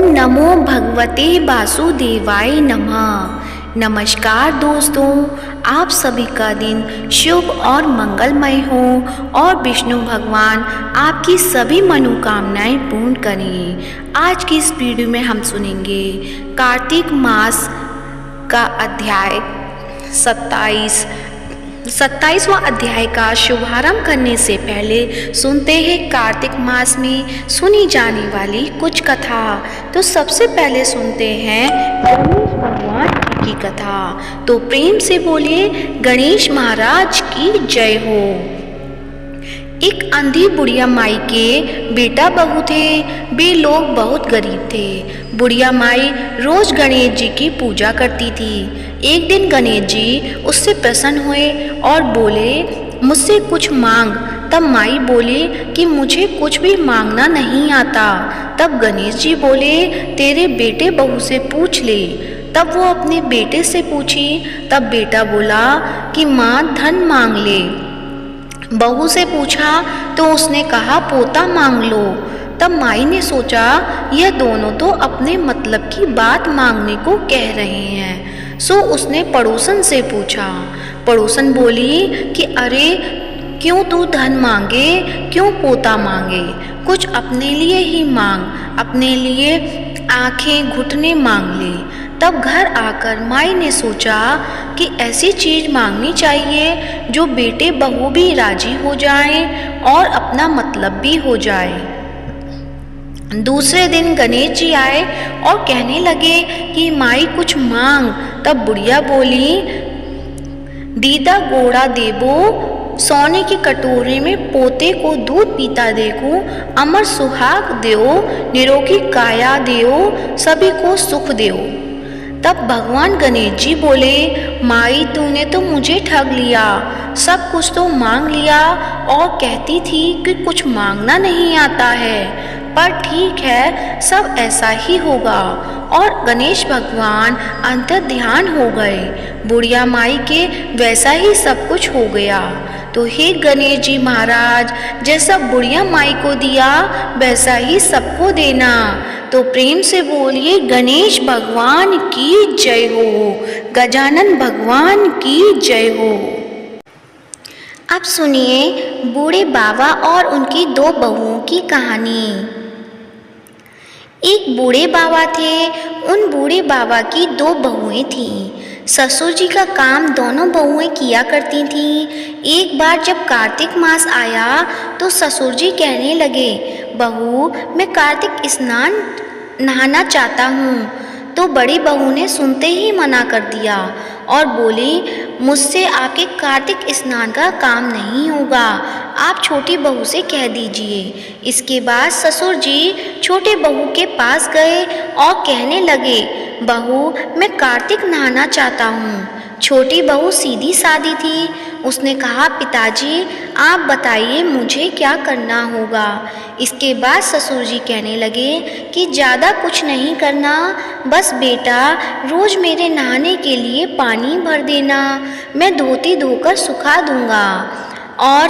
नमो भगवते वासुदेवाय नमः। नमस्कार दोस्तों, आप सभी का दिन शुभ और मंगलमय हो और विष्णु भगवान आपकी सभी मनोकामनाएं पूर्ण करें। आज की इस वीडियो में हम सुनेंगे कार्तिक मास का अध्याय 27वां अध्याय का शुभारंभ करने से पहले सुनते हैं कार्तिक मास में सुनी जाने वाली कुछ कथा। तो सबसे पहले सुनते हैं गणेश भगवान की कथा। तो प्रेम से बोलिए गणेश महाराज की जय हो। एक अंधी बुढ़िया माई के बेटा बहू थे। वे लोग बहुत गरीब थे। बुढ़िया माई रोज गणेश जी की पूजा करती थी। एक दिन गणेश जी उससे प्रसन्न हुए और बोले, मुझसे कुछ मांग। तब माई बोली कि मुझे कुछ भी मांगना नहीं आता। तब गणेश जी बोले, तेरे बेटे बहू से पूछ ले। तब वो अपने बेटे से पूछी। तब बेटा बोला कि माँ धन मांग ले। बहू से पूछा तो उसने कहा पोता मांग लो। तब माई ने सोचा यह दोनों तो अपने मतलब की बात मांगने को कह रहे हैं। सो उसने पड़ोसन से पूछा। पड़ोसन बोली कि अरे क्यों तू धन मांगे, क्यों पोता मांगे, कुछ अपने लिए ही मांग, अपने लिए आंखें घुटने मांग ले। तब घर आकर माई ने सोचा कि ऐसी चीज मांगनी चाहिए जो बेटे बहू भी राजी हो जाएं और अपना मतलब भी हो जाए। दूसरे दिन गणेश जी आए और कहने लगे कि माई कुछ मांग। तब बुढ़िया बोली, दीदा गोड़ा देबो, सोने की कटोरे में पोते को दूध पीता देखूं, अमर सुहाग देओ, निरोगी काया देओ, सभी को सुख देओ। तब भगवान गणेश जी बोले, माई तूने तो मुझे ठग लिया, सब कुछ तो मांग लिया और कहती थी कि कुछ मांगना नहीं आता है। पर ठीक है, सब ऐसा ही होगा। और गणेश भगवान अंतर्ध्यान हो गए। बुढ़िया माई के वैसा ही सब कुछ हो गया। तो हे गणेश जी महाराज, जैसा बुढ़िया माई को दिया वैसा ही सबको देना। तो प्रेम से बोलिए गणेश भगवान की जय हो, गजानन भगवान की जय हो। अब सुनिए बूढ़े बाबा और उनकी दो बहुओं की कहानी। एक बूढ़े बाबा थे। उन बूढ़े बाबा की दो बहुएं थीं। ससुर जी का काम दोनों बहुएं किया करती थीं। एक बार जब कार्तिक मास आया तो ससुर जी कहने लगे, बहू मैं कार्तिक स्नान नहाना चाहता हूँ। तो बड़ी बहू ने सुनते ही मना कर दिया और बोली, मुझसे आपके कार्तिक स्नान का काम नहीं होगा, आप छोटी बहू से कह दीजिए। इसके बाद ससुर जी छोटे बहू के पास गए और कहने लगे, बहू मैं कार्तिक नहाना चाहता हूँ। छोटी बहू सीधी सादी थी। उसने कहा, पिताजी आप बताइए मुझे क्या करना होगा। इसके बाद ससुर जी कहने लगे कि ज़्यादा कुछ नहीं करना, बस बेटा रोज़ मेरे नहाने के लिए पानी भर देना, मैं धोती धोकर सुखा दूंगा और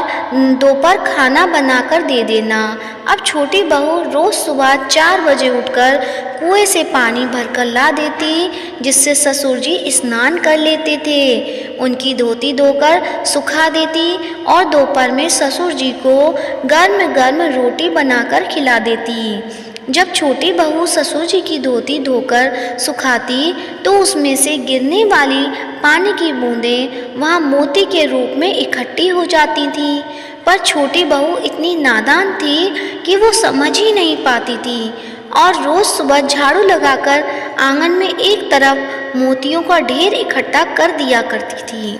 दोपहर खाना बनाकर दे देना। अब छोटी बहू रोज़ सुबह 4 बजे उठकर कुएं से पानी भरकर ला देती, जिससे ससुर जी स्नान कर लेते थे। उनकी धोती धोकर सुखा देती और दोपहर में ससुर जी को गर्म गर्म रोटी बनाकर खिला देती। जब छोटी बहू ससुर जी की धोती धोकर सुखाती तो उसमें से गिरने वाली पानी की बूंदें वहाँ मोती के रूप में इकट्ठी हो जाती थीं। पर छोटी बहू इतनी नादान थी कि वो समझ ही नहीं पाती थी और रोज़ सुबह झाड़ू लगाकर आंगन में एक तरफ मोतियों का ढेर इकट्ठा कर दिया करती थी।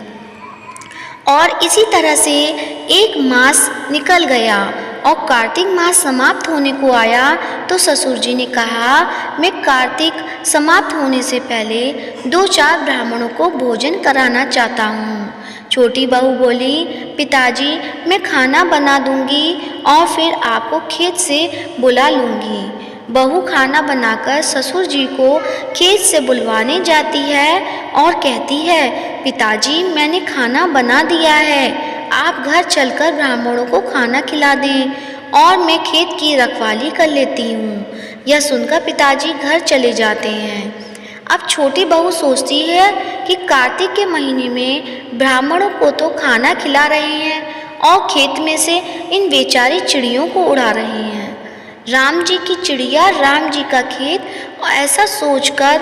और इसी तरह से एक मास निकल गया और कार्तिक मास समाप्त होने को आया तो ससुर जी ने कहा, मैं कार्तिक समाप्त होने से पहले 2-4 ब्राह्मणों को भोजन कराना चाहता हूँ। छोटी बहू बोली, पिताजी मैं खाना बना दूंगी और फिर आपको खेत से बुला लूँगी। बहू खाना बनाकर ससुर जी को खेत से बुलवाने जाती है और कहती है, पिताजी मैंने खाना बना दिया है, आप घर चलकर ब्राह्मणों को खाना खिला दें और मैं खेत की रखवाली कर लेती हूँ। यह सुनकर पिताजी घर चले जाते हैं। अब छोटी बहू सोचती है कि कार्तिक के महीने में ब्राह्मणों को तो खाना खिला रहे हैं और खेत में से इन बेचारी चिड़ियों को उड़ा रहे हैं। राम जी की चिड़िया, राम जी का खेत, और ऐसा सोचकर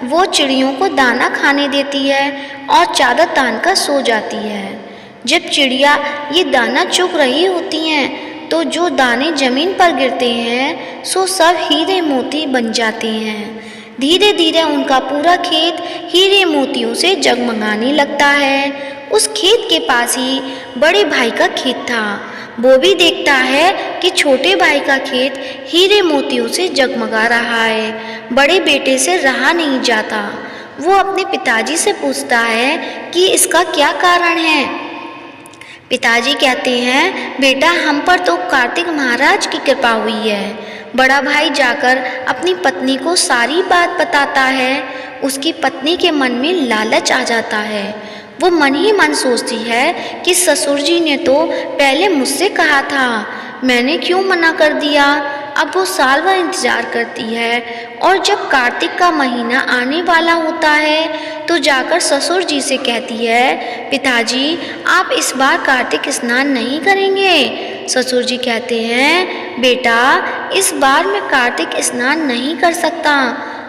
वो चिड़ियों को दाना खाने देती है और चादर तान कर सो जाती है। जब चिड़िया ये दाना चुग रही होती हैं तो जो दाने जमीन पर गिरते हैं सो सब हीरे मोती बन जाते हैं। धीरे धीरे उनका पूरा खेत हीरे मोतियों से जगमगाने लगता है। उस खेत के पास ही बड़े भाई का खेत था। वो भी देखता है कि छोटे भाई का खेत हीरे मोतियों से जगमगा रहा है। बड़े बेटे से रहा नहीं जाता। वो अपने पिताजी से पूछता है कि इसका क्या कारण है। पिताजी कहते हैं, बेटा हम पर तो कार्तिक महाराज की कृपा हुई है। बड़ा भाई जाकर अपनी पत्नी को सारी बात बताता है। उसकी पत्नी के मन में लालच आ जाता है। वो मन ही मन सोचती है कि ससुर जी ने तो पहले मुझसे कहा था, मैंने क्यों मना कर दिया। अब वो साल भर इंतजार करती है और जब कार्तिक का महीना आने वाला होता है तो जाकर ससुर जी से कहती है, पिताजी आप इस बार कार्तिक स्नान नहीं करेंगे। ससुर जी कहते हैं, बेटा इस बार मैं कार्तिक स्नान नहीं कर सकता,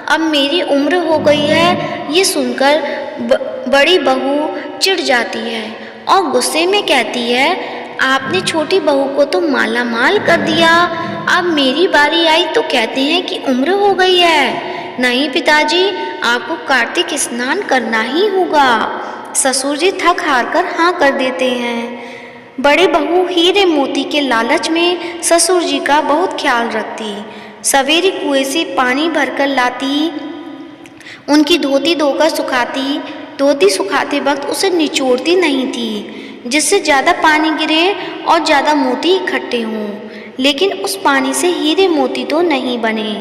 अब मेरी उम्र हो गई है। ये सुनकर बड़ी बहू चिढ़ जाती है और गुस्से में कहती है, आपने छोटी बहू को तो माला माल कर दिया, अब मेरी बारी आई तो कहते हैं कि उम्र हो गई है। नहीं पिताजी, आपको कार्तिक स्नान करना ही होगा। ससुर जी थक हार कर हाँ कर देते हैं। बड़े बहू हीरे मोती के लालच में ससुर जी का बहुत ख्याल रखती। सवेरे कुएं से पानी भरकर लाती, उनकी धोती धोकर सुखाती। धोती सुखाते वक्त उसे निचोड़ती नहीं थी जिससे ज़्यादा पानी गिरे और ज़्यादा मोती इकट्ठे हों। लेकिन उस पानी से हीरे मोती तो नहीं बने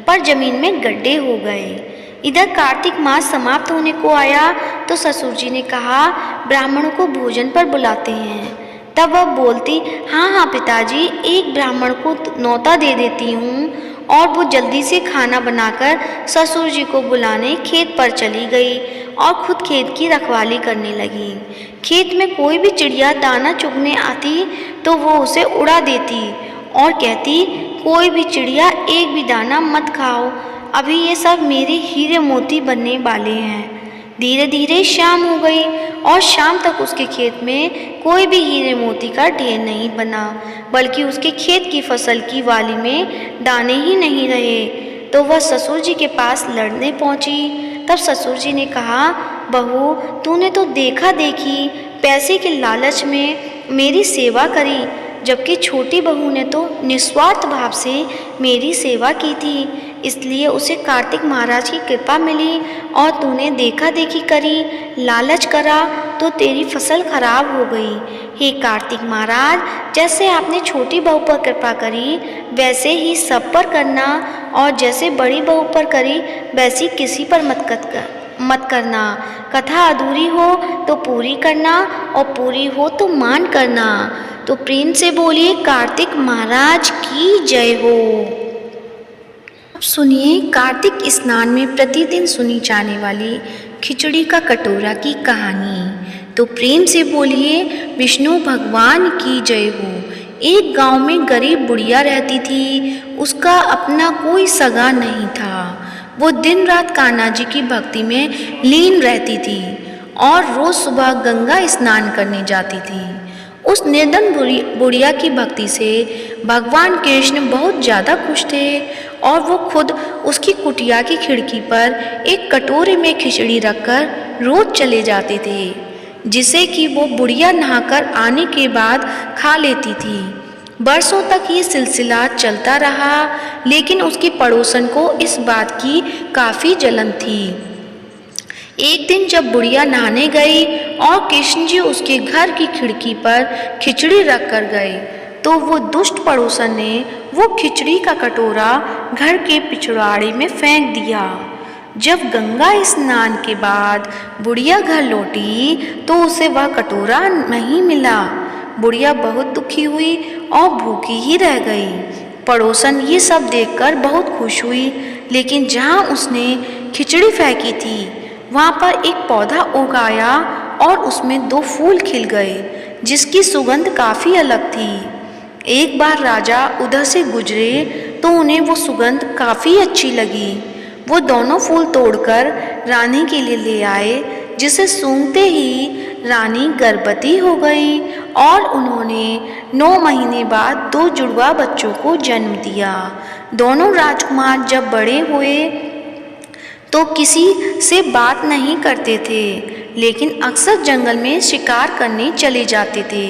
पर ज़मीन में गड्ढे हो गए। इधर कार्तिक मास समाप्त होने को आया तो ससुर जी ने कहा, ब्राह्मणों को भोजन पर बुलाते हैं। तब वह बोलती, हाँ हाँ पिताजी, एक ब्राह्मण को न्योता दे देती हूँ। और वो जल्दी से खाना बनाकर ससुर जी को बुलाने खेत पर चली गई और खुद खेत की रखवाली करने लगी। खेत में कोई भी चिड़िया दाना चुगने आती तो वो उसे उड़ा देती और कहती, कोई भी चिड़िया एक भी दाना मत खाओ, अभी ये सब मेरे हीरे मोती बनने वाले हैं। धीरे धीरे शाम हो गई और शाम तक उसके खेत में कोई भी हीरे मोती का ढेर नहीं बना, बल्कि उसके खेत की फसल की वाली में दाने ही नहीं रहे। तो वह ससुर जी के पास लड़ने पहुंची। तब ससुर जी ने कहा, बहू तूने तो देखा देखी पैसे के लालच में मेरी सेवा करी, जबकि छोटी बहू ने तो निस्वार्थ भाव से मेरी सेवा की थी, इसलिए उसे कार्तिक महाराज की कृपा मिली। और तूने देखा देखी करी, लालच करा तो तेरी फसल खराब हो गई। हे कार्तिक महाराज, जैसे आपने छोटी बहू पर कृपा करी वैसे ही सब पर करना, और जैसे बड़ी बहू पर करी वैसी किसी पर मत करना। कथा अधूरी हो तो पूरी करना और पूरी हो तो मान करना। तो प्रेम से बोलिए कार्तिक महाराज की जय हो। अब सुनिए कार्तिक स्नान में प्रतिदिन सुनी जाने वाली खिचड़ी का कटोरा की कहानी। तो प्रेम से बोलिए विष्णु भगवान की जय हो। एक गांव में गरीब बुढ़िया रहती थी। उसका अपना कोई सगा नहीं था। वो दिन रात कान्हा जी की भक्ति में लीन रहती थी और रोज सुबह गंगा स्नान करने जाती थी। उस निर्धन बुढ़िया की भक्ति से भगवान कृष्ण बहुत ज़्यादा खुश थे और वो खुद उसकी कुटिया की खिड़की पर एक कटोरे में खिचड़ी रखकर रोज चले जाते थे, जिसे कि वो बुढ़िया नहाकर आने के बाद खा लेती थी। बरसों तक ये सिलसिला चलता रहा, लेकिन उसकी पड़ोसन को इस बात की काफ़ी जलन थी। एक दिन जब बुढ़िया नहाने गई और कृष्ण जी उसके घर की खिड़की पर खिचड़ी रख कर गए, तो वो दुष्ट पड़ोसन ने वो खिचड़ी का कटोरा घर के पिछवाड़े में फेंक दिया। जब गंगा स्नान के बाद बुढ़िया घर लौटी तो उसे वह कटोरा नहीं मिला। बुढ़िया बहुत दुखी हुई और भूखी ही रह गई। पड़ोसन ये सब देखकर बहुत खुश हुई, लेकिन जहाँ उसने खिचड़ी फेंकी थी वहाँ पर एक पौधा उगाया और उसमें 2 फूल खिल गए जिसकी सुगंध काफ़ी अलग थी। एक बार राजा उधर से गुजरे तो उन्हें वो सुगंध काफ़ी अच्छी लगी। वो दोनों फूल तोड़कर रानी के लिए ले आए, जिसे सूंघते ही रानी गर्भवती हो गई और उन्होंने 9 महीने बाद 2 जुड़वा बच्चों को जन्म दिया। दोनों राजकुमार जब बड़े हुए तो किसी से बात नहीं करते थे, लेकिन अक्सर जंगल में शिकार करने चले जाते थे,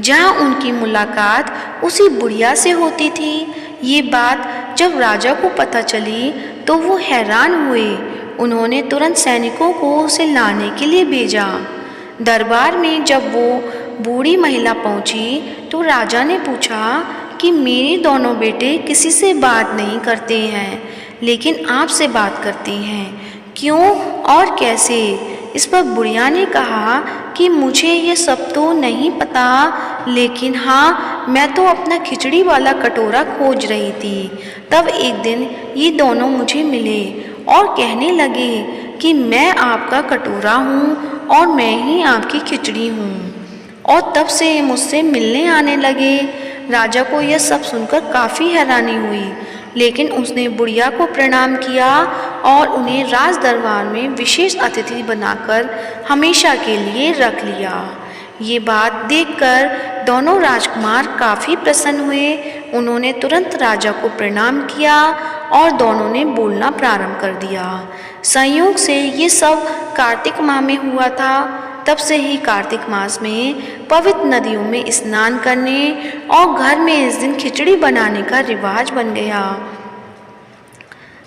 जहाँ उनकी मुलाकात उसी बुढ़िया से होती थी। ये बात जब राजा को पता चली तो वो हैरान हुए। उन्होंने तुरंत सैनिकों को उसे लाने के लिए भेजा। दरबार में जब वो बूढ़ी महिला पहुंची तो राजा ने पूछा कि मेरे दोनों बेटे किसी से बात नहीं करते हैं, लेकिन आपसे बात करते हैं, क्यों और कैसे? इस पर बुढ़िया ने कहा कि मुझे ये सब तो नहीं पता, लेकिन हाँ, मैं तो अपना खिचड़ी वाला कटोरा खोज रही थी। तब एक दिन ये दोनों मुझे मिले और कहने लगे कि मैं आपका कटोरा हूँ और मैं ही आपकी खिचड़ी हूँ, और तब से ये मुझसे मिलने आने लगे। राजा को यह सब सुनकर काफ़ी हैरानी हुई, लेकिन उसने बुढ़िया को प्रणाम किया और उन्हें राज दरबार में विशेष अतिथि बनाकर हमेशा के लिए रख लिया। ये बात देखकर दोनों राजकुमार काफ़ी प्रसन्न हुए। उन्होंने तुरंत राजा को प्रणाम किया और दोनों ने बोलना प्रारंभ कर दिया। संयोग से ये सब कार्तिक माह में हुआ था। तब से ही कार्तिक मास में पवित्र नदियों में स्नान करने और घर में इस दिन खिचड़ी बनाने का रिवाज बन गया।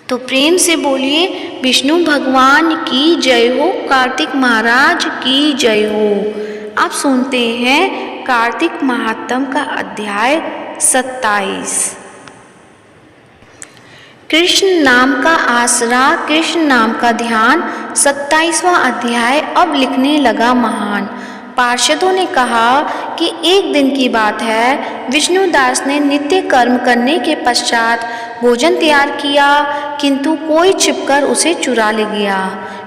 तो प्रेम से बोलिए विष्णु भगवान की जय हो, कार्तिक महाराज की जय हो। आप सुनते हैं कार्तिक महात्म का अध्याय 27। कृष्ण नाम का आसरा, कृष्ण नाम का ध्यान। 27वां अध्याय अब लिखने लगा महान। पार्षदों ने कहा कि एक दिन की बात है, विष्णुदास ने नित्य कर्म करने के पश्चात भोजन तैयार किया, किंतु कोई छिपकर उसे चुरा ले गया।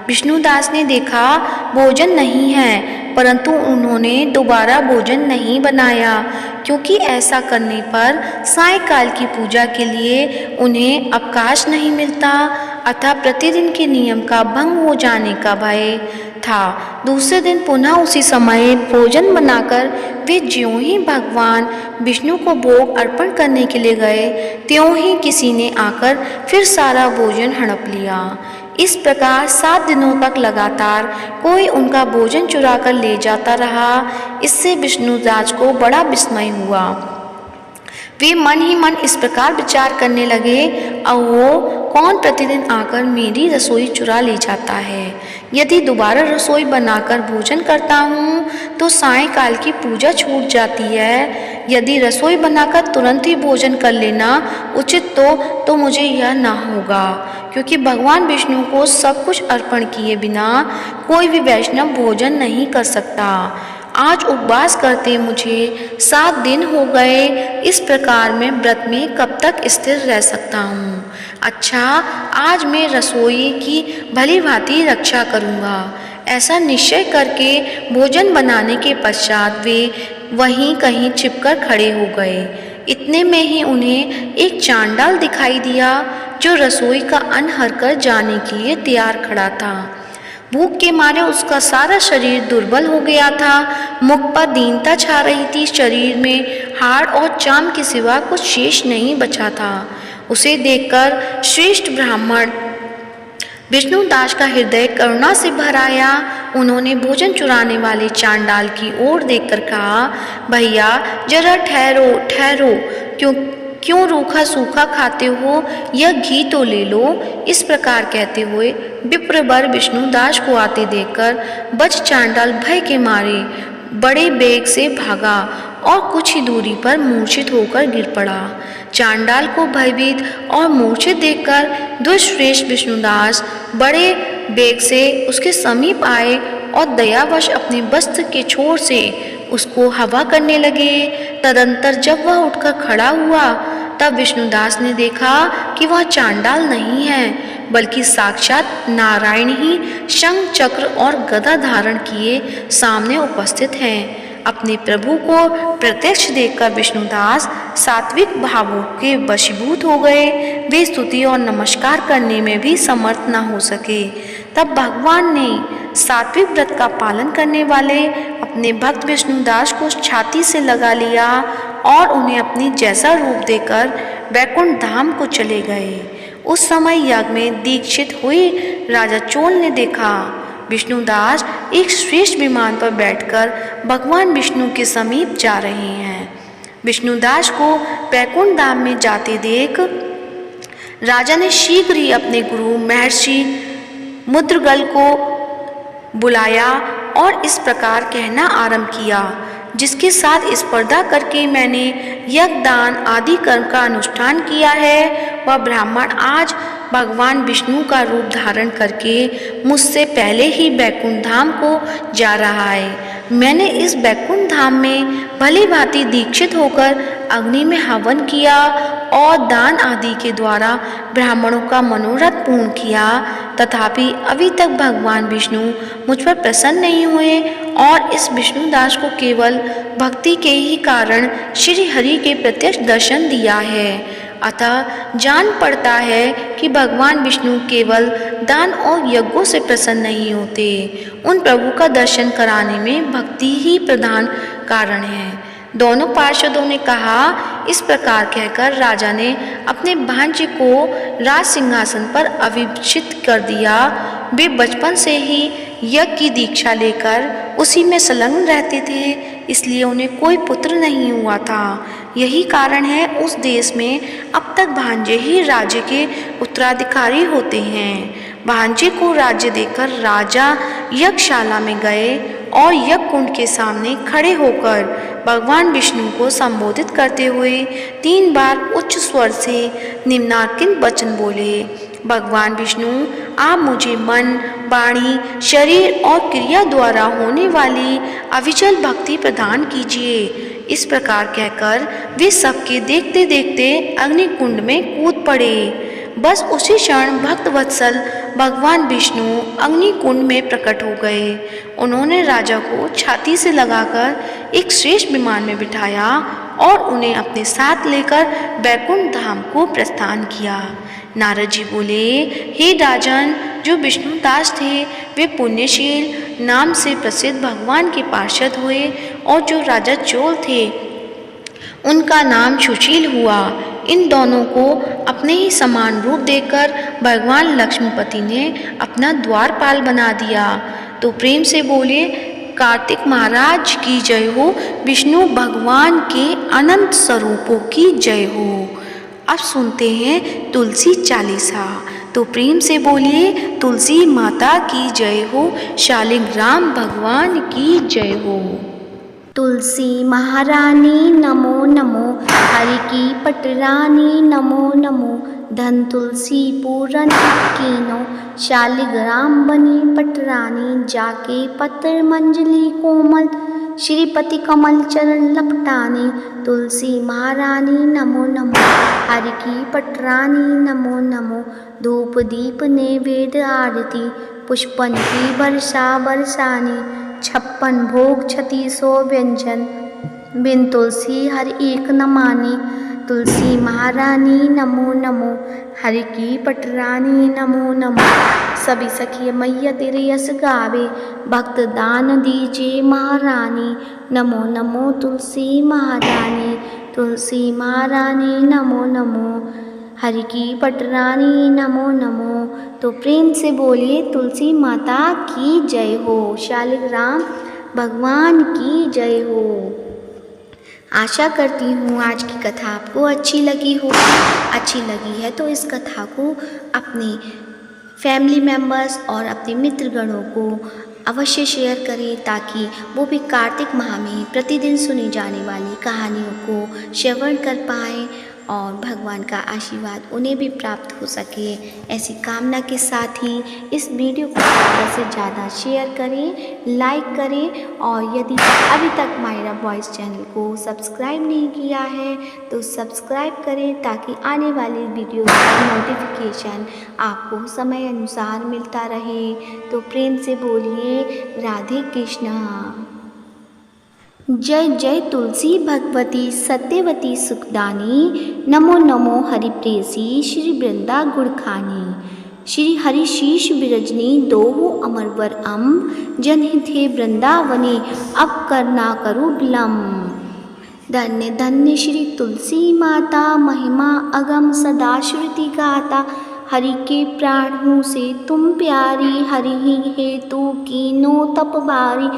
विष्णुदास ने देखा भोजन नहीं है, परंतु उन्होंने दोबारा भोजन नहीं बनाया, क्योंकि ऐसा करने पर सायंकाल की पूजा के लिए उन्हें अवकाश नहीं मिलता, अतः प्रतिदिन के नियम का भंग हो जाने का भय था। दूसरे दिन पुनः उसी समय भोजन बनाकर वे ज्यों ही भगवान विष्णु को भोग अर्पण करने के लिए गए, त्यों ही किसी ने आकर फिर सारा भोजन हड़प लिया। इस प्रकार 7 दिनों तक लगातार कोई उनका भोजन चुरा कर ले जाता रहा। इससे विष्णुदास को बड़ा विस्मय हुआ। वे मन ही मन इस प्रकार विचार करने लगे, अहो, कौन प्रतिदिन आकर मेरी रसोई चुरा ले जाता है? यदि दोबारा रसोई बनाकर भोजन करता हूँ तो सायंकाल की पूजा छूट जाती है। यदि रसोई बनाकर तुरंत ही भोजन कर लेना उचित तो मुझे यह ना होगा, क्योंकि भगवान विष्णु को सब कुछ अर्पण किए बिना कोई भी वैष्णव भोजन नहीं कर सकता। आज उपवास करते मुझे 7 दिन हो गए। इस प्रकार मैं व्रत में कब तक स्थिर रह सकता हूँ? अच्छा, आज मैं रसोई की भली भांति रक्षा करूँगा। ऐसा निश्चय करके भोजन बनाने के पश्चात वे वहीं कहीं छिपकर खड़े हो गए। इतने में ही उन्हें एक चांडाल दिखाई दिया, जो रसोई का अन्न हरकर जाने के लिए तैयार खड़ा था। भूख के मारे उसका सारा शरीर दुर्बल हो गया था। मुख पर दीनता छा रही थी। शरीर में हाड़ और चाम के सिवा कुछ शेष नहीं बचा था। उसे देखकर श्रेष्ठ ब्राह्मण विष्णुदास का हृदय करुणा से भर आया। उन्होंने भोजन चुराने वाले चांडाल की ओर देखकर कहा, भैया जरा ठहरो ठहरो, क्यों रूखा सूखा खाते हो? यह घी तो ले लो। इस प्रकार कहते हुए विप्रवर विष्णुदास को आते देखकर बच चांडाल भय के मारे बड़े बेग से भागा और कुछ ही दूरी पर मूर्छित होकर गिर पड़ा। चांडाल को भयभीत और मूर्छित देखकर दुष्श्रेष्ठ विष्णुदास बड़े बेग से उसके समीप आए और दयावश अपने वस्त्र के छोर से उसको हवा करने लगे। तदंतर जब वह उठकर खड़ा हुआ तब विष्णुदास ने देखा कि वह चांडाल नहीं है, बल्कि साक्षात नारायण ही शंख चक्र और गदा धारण किए सामने उपस्थित हैं। अपने प्रभु को प्रत्यक्ष देखकर विष्णुदास सात्विक भावों के वशीभूत हो गए। वे स्तुति और नमस्कार करने में भी समर्थ न हो सके। तब भगवान ने सात्विक व्रत का पालन करने वाले अपने भक्त विष्णुदास को छाती से लगा लिया और उन्हें अपनी जैसा रूप देकर वैकुंठ धाम को चले गए। उस समय यज्ञ में दीक्षित हुए राजा चोल ने देखा विष्णुदास एक श्रेष्ठ विमान पर बैठकर भगवान विष्णु के समीप जा रहे हैं। विष्णुदास को वैकुंठ धाम में जाते देख राजा ने शीघ्र ही अपने गुरु महर्षि मुद्रगल को बुलाया और इस प्रकार कहना आरंभ किया, जिसके साथ स्पर्धा करके मैंने यज्ञ दान आदि कर्म का अनुष्ठान किया है, वह ब्राह्मण आज भगवान विष्णु का रूप धारण करके मुझसे पहले ही वैकुंठ धाम को जा रहा है। मैंने इस वैकुंठ धाम में भली भांति दीक्षित होकर अग्नि में हवन किया और दान आदि के द्वारा ब्राह्मणों का मनोरथ पूर्ण किया, तथापि अभी तक भगवान विष्णु मुझ पर प्रसन्न नहीं हुए और इस विष्णुदास को केवल भक्ति के ही कारण श्री हरि के प्रत्यक्ष दर्शन दिया है। अतः जान पड़ता है कि भगवान विष्णु केवल दान और यज्ञों से प्रसन्न नहीं होते, उन प्रभु का दर्शन कराने में भक्ति ही प्रधान कारण है। दोनों पार्षदों ने कहा। इस प्रकार कहकर राजा ने अपने भांजे को राज सिंहासन पर अभिषिक्त कर दिया। वे बचपन से ही यज्ञ की दीक्षा लेकर उसी में संलग्न रहते थे, इसलिए उन्हें कोई पुत्र नहीं हुआ था। यही कारण है उस देश में अब तक भांजे ही राज्य के उत्तराधिकारी होते हैं। भांजे को राज्य देकर राजा यज्ञशाला में गए और यज्ञ कुंड के सामने खड़े होकर भगवान विष्णु को संबोधित करते हुए 3 बार उच्च स्वर से निम्नांकित वचन बोले। भगवान विष्णु, आप मुझे मन, वाणी, शरीर और क्रिया द्वारा होने वाली अविचल भक्ति प्रदान कीजिए। इस प्रकार कहकर वे सबके देखते देखते अग्निकुंड में कूद पड़े। बस उसी क्षण भक्त वत्सल भगवान विष्णु अग्निकुंड में प्रकट हो गए। उन्होंने राजा को छाती से लगाकर एक श्रेष्ठ विमान में बिठाया और उन्हें अपने साथ लेकर वैकुंठ धाम को प्रस्थान किया। नारद जी बोले, हे राजन, जो विष्णुदास थे वे पुण्यशील नाम से प्रसिद्ध भगवान के पार्षद हुए और जो राजा चोल थे उनका नाम सुशील हुआ। इन दोनों को अपने ही समान रूप देकर भगवान लक्ष्मीपति ने अपना द्वारपाल बना दिया। तो प्रेम से बोले, कार्तिक महाराज की जय हो, विष्णु भगवान के अनंत स्वरूपों की जय हो। अब सुनते हैं तुलसी चालीसा। तो प्रेम से बोलिए, तुलसी माता की जय हो, शालिग्राम भगवान की जय हो। तुलसी महारानी नमो नमो, हरि की पटरानी नमो नमो, धन तुलसी पूरन कीनो, शालिग्राम बनी पटरानी, जाके पत्र मंजली कोमल, श्रीपति कमल चरण लपटानी। तुलसी महारानी नमो नमो, हरि की पटरानी नमो नमो, धूप दीप नैवेद्य आरती, पुष्पन की वर्षा बरसानी, 56 भोग 3600 व्यंजन, बिन तुलसी हर एक न मानी। तुलसी महारानी नमो नमो, हरि की पटरानी नमो नमो, सभी सखी मैया तेरे यश गावे, भक्त दान दीजिए महारानी। नमो नमो तुलसी महारानी, तुलसी महारानी नमो नमो, हरि की पटरानी नमो नमो। तो प्रेम से बोलिए, तुलसी माता की जय हो, शालिग्राम भगवान की जय हो। आशा करती हूँ आज की कथा आपको अच्छी लगी होगी। अच्छी लगी है तो इस कथा को अपने फैमिली मेम्बर्स और अपने मित्रगणों को अवश्य शेयर करें, ताकि वो भी कार्तिक माह में प्रतिदिन सुनी जाने वाली कहानियों को श्रवण कर पाएँ और भगवान का आशीर्वाद उन्हें भी प्राप्त हो सके, ऐसी कामना के साथ ही इस वीडियो को ज़्यादा से ज़्यादा शेयर करें, लाइक करें और यदि अभी तक मायरा वॉइस चैनल को सब्सक्राइब नहीं किया है तो सब्सक्राइब करें ताकि आने वाली वीडियो का नोटिफिकेशन आपको समय अनुसार मिलता रहे। तो प्रेम से बोलिए राधे कृष्णा। जय जय तुलसी भगवती सत्यवती सुखदानी, नमो नमो हरिप्रेयसी श्री वृंदा गुणखानी। श्री हरिशीष विरजनी दोहु अमरवर जनहिते वृंदावने, अब करना करो विलम्ब। धन्य धन्य श्री तुलसी माता, महिमा अगम सदा श्रुति गाता। हरि के प्राणों से तुम प्यारी, हरि ही हेतु कीनो तप बारी।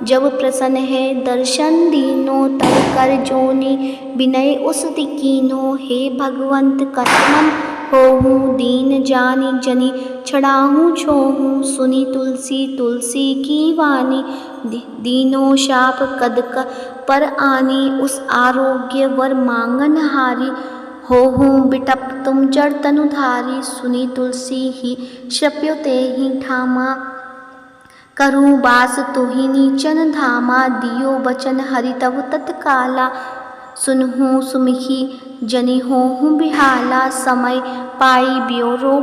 जब प्रसन्न है दर्शन दीनो, तब कर जोनी विनय उस दीकीनो। हे भगवंत कथनम होहूँ दीन जानी जनी, छड़ाहूँ छोहूँ सुनी तुलसी तुलसी की वाणी। दीनो शाप कद पर आनी, उस आरोग्य वर मांगन हारी। होहूँ बिटप तुम जड़ तनुधारी, सुनी तुलसी ही श्रप्यो ते ही ठामा। करूँ बास तुहि नीचन धामा, दियो वचन हरि तव तत्काला। सुनहूँ सुमिखी जनि होहूँ बिहाला, समय पाई ब्योरो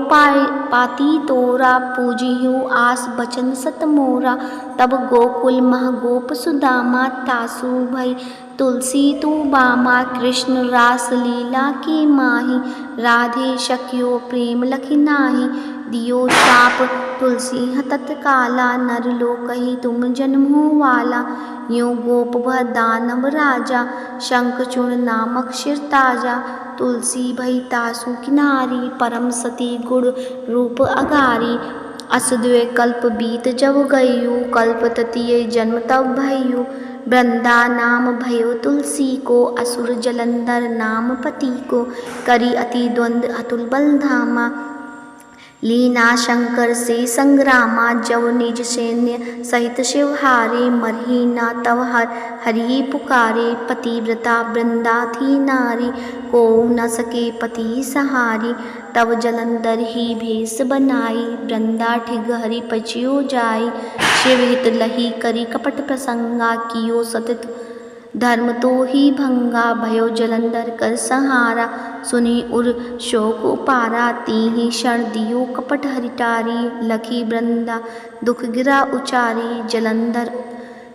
पाती तोरा। पूजिहूँ आस बचन सत मोरा, तब गोकुल मह गोप सुदामा। तासु भई तुलसी तू बामा, कृष्ण रास लीला की माही। राधे शक्यो प्रेम लखि नाही, दियो शाप तुलसी तत्काला। नर लोकहि तुम जन्मो वाला, यूँ गोप वह दानव राजा। शंखचूर्ण नामक शिर ताजा, तुलसी भई तासु किनारी। परम सती गुण रूप अगारी, असद्वय कल्प बीत जब गयु। कल्प ततीय जन्म तब भयु, वृंदा नाम भयो तुलसी को। असुर जलंधर नाम पति को, करी अति द्वंद अतुल बल धामा। लीना शंकर से संग्रामा, जब निज सैन्य सहित शिवहारे। मरही ना तव हरि पुकारे, पतिव्रता वृंदा थी नारी। को न सके पति सहारी, तब जलंधर ही भेष बनाई। वृंदा ठिग हरि पचियो जाई, शिवहित लही करी कपट प्रसंगा। कियो सतत धर्म तो ही भंगा, भयो जलंधर कर संहारा। सुनी उर शोक उपारा, तीहि क्षण दियो कपट हरिटारी। लखी वृंदा दुख गिरा उचारी, जलंधर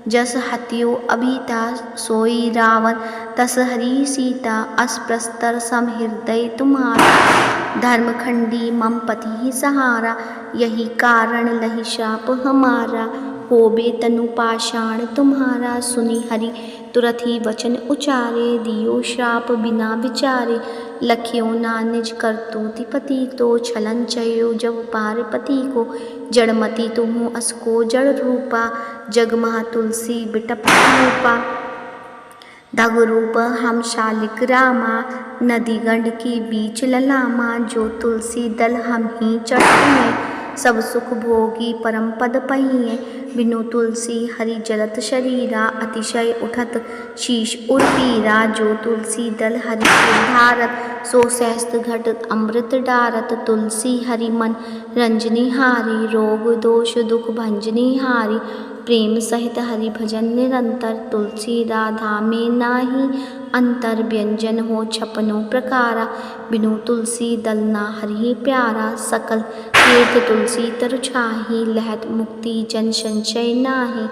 जस हत्यो अभिता। सोई रावण तस हरि सीता, अस्प्रस्तर सम हृदय तुम्हारा। धर्मखंडी मम पति सहारा, यही कारण लही शाप हमारा। होबे तनु पाषाण तुम्हारा, सुनी हरि तुरत ही वचन उचारे। दियो शाप बिना विचारे, लखियो ना निज करतूति पति तो। छलन चयो जब पार्वती को, जड़मती तुम असको जड़ रूपा। जगमहा तुलसी बिटप रूपा, दग रूप हम शालिक रामा। नदी गंड के बीच ललामा, जो तुलसी दल हम ही चढ़िए। सब सुख भोगी परम पद पहिए, बिनु तुलसी हरि जलत शरीरा। अतिशय उठत शीश उर पीरा, जो तुलसी दल हरि धारत। सो सहस्त्र घट अमृत डारत, तुलसी हरि मन रंजनी हारी। रोग दोष दुख भंजनी हारी, प्रेम सहित हरि भजन निरंतर। तुलसी राधा में नाही अंतर, व्यंजन हो छपनो प्रकारा। बिनु तुलसी दल ना हरि प्यारा, सकल तीर्थ तुलसी तरु छाही। लहत मुक्ति जन संचय नाही,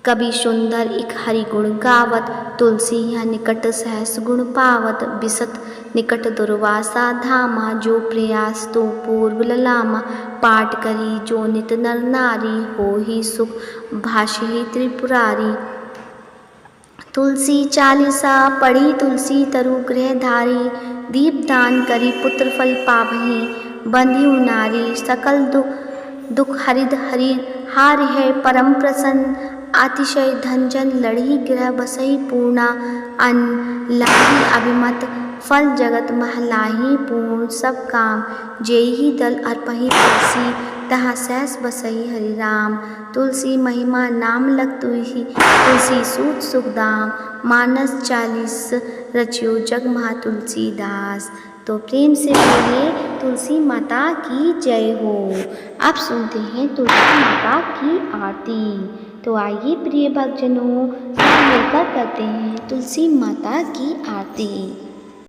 कवि सुंदर इक हरि गुण गावत। तुलसी है निकट सहस गुण पावत, बिसत निकट दुर्वासा धामा। जो प्रयास तो पूर्व ललामा, पाठ करी जो नित नर नारी। हो ही सुख भाषी त्रिपुरारी, तुलसी चालीसा पढ़ी तुलसी तरु गृह धारी। दीपदान करी पुत्र फल पावही, बंधियु नारी। सकल दुख हरिद हरि हार है परम प्रसन्न। अतिशय धन जन लड़ी गृह बसई पूर्णा। अन्न लाही अभिमत फल जगत महलाही पूर्ण। सब काम जेहि दल अर्पहि तुलसी, तहाँ सहस बसई हरि राम। तुलसी महिमा नाम लग तुहि, तुलसी सूत सुखदाम। मानस 40 रचियो जग महा तुलसीदास। तो प्रेम से बोलिए तुलसी माता की जय हो। अब सुनते हैं तुलसी माता की आरती। तो आइए प्रिय भक्तजनों, सब मिलकर करते हैं तुलसी माता की आरती।